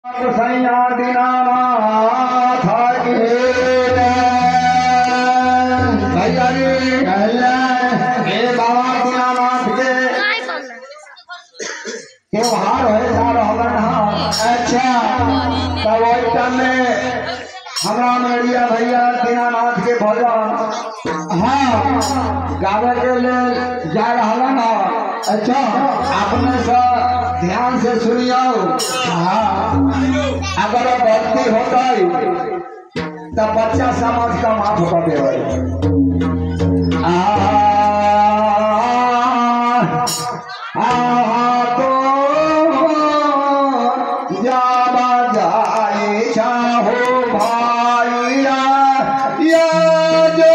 सैया दीनानाथ की भैया जी ये बाबा दीनानाथ के त्योहार हो जा रहा है। अच्छा तब वही टाइम में हमारा मेरिया भैया दीनानाथ के भजन हाँ गावे के लिए जा रहा ना। अच्छा आपने सब ध्यान से सुनियो। हाँ अगर गलती हो गई तो बच्चा समझ का माफ कर दे। तो जावा जाए चाहो भाइया या जो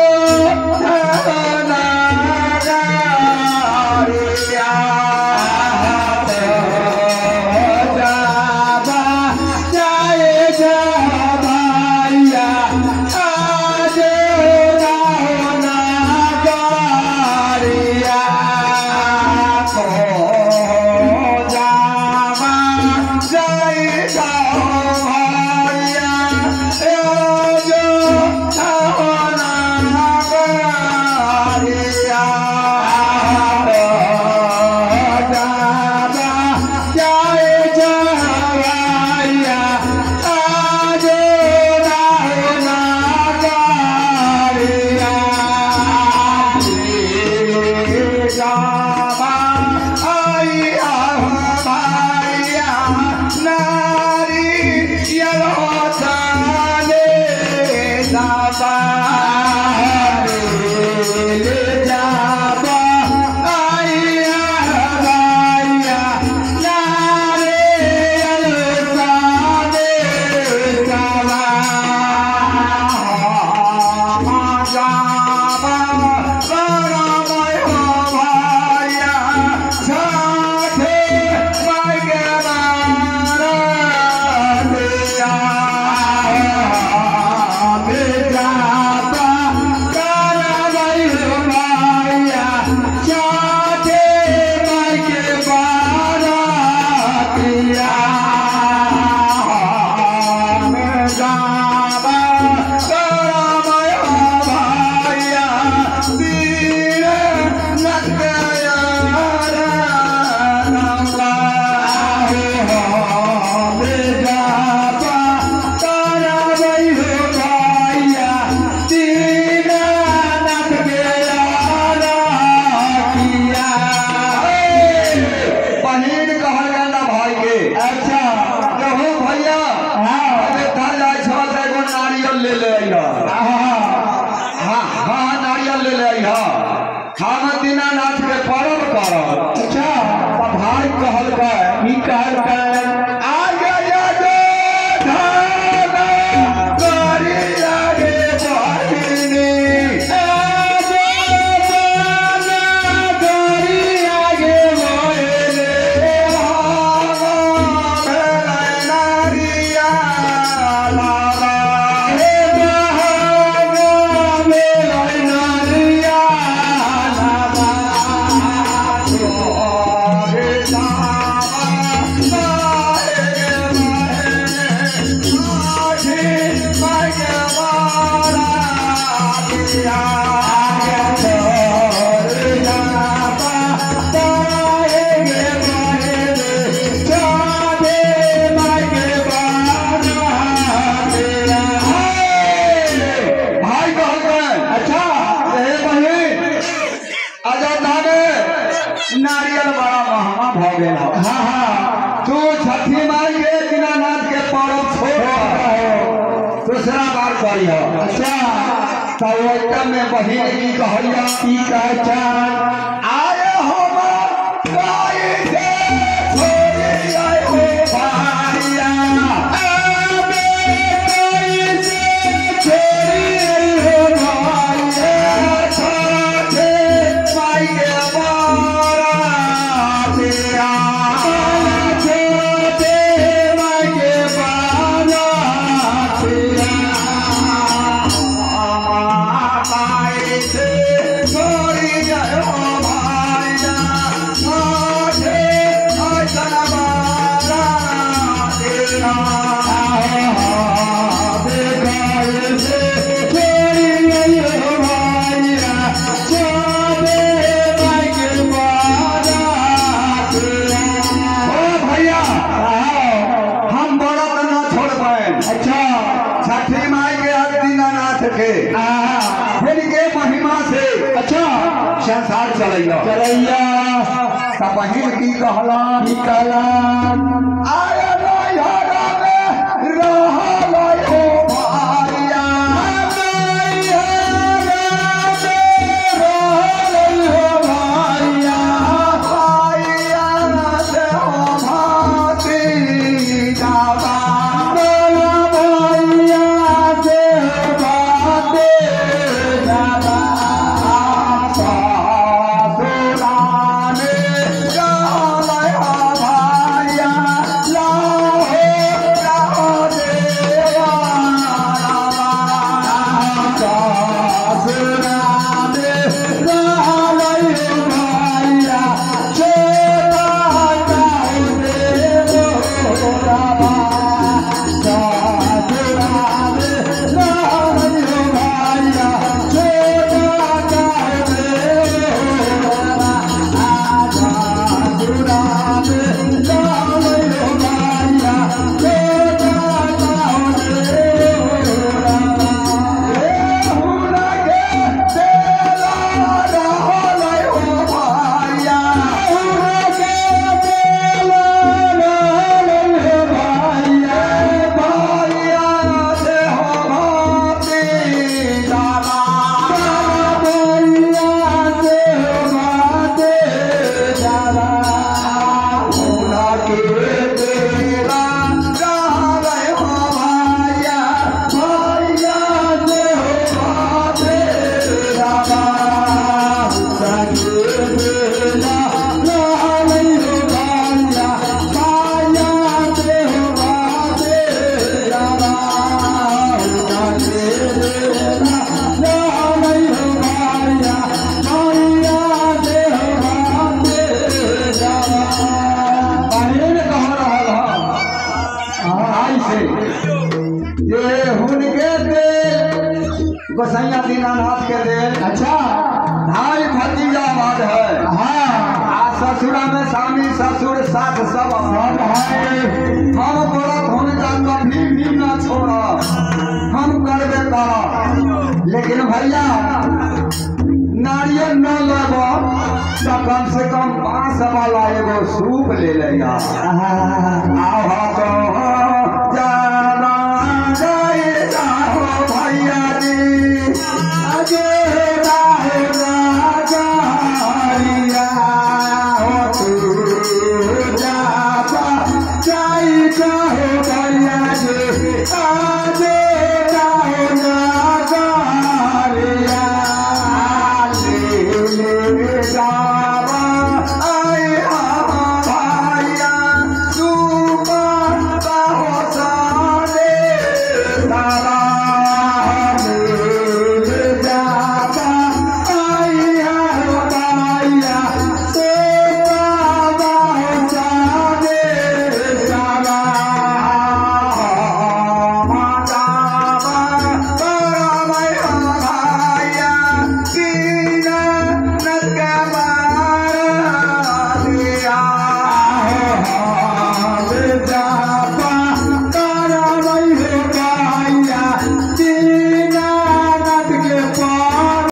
दीनानाथ के परब करब। अच्छा भाई कहल नारियल बड़ा महंगा भ गया। हाँ हाँ तू छठी माई के दीनानाथ के परब छोड़ दूसरा बार करी हो। अच्छा तो में बहिन की कहलिया की कहचान आए हो Sorry, महिमा से अच्छा संसार चलैया तब बहिन की कहला आया गोसैया दीनानाथ के दे अच्छा भाई भतीजा बात है हाँ ससुरा में स्वामी ससुर साथ सब है हम व्रत होने का कभी भी न छोड़ा हम करबे कर लेकिन भैया नारियल न लेबो तो कम से कम 5 वाला एगो सूप ले ले आओ तो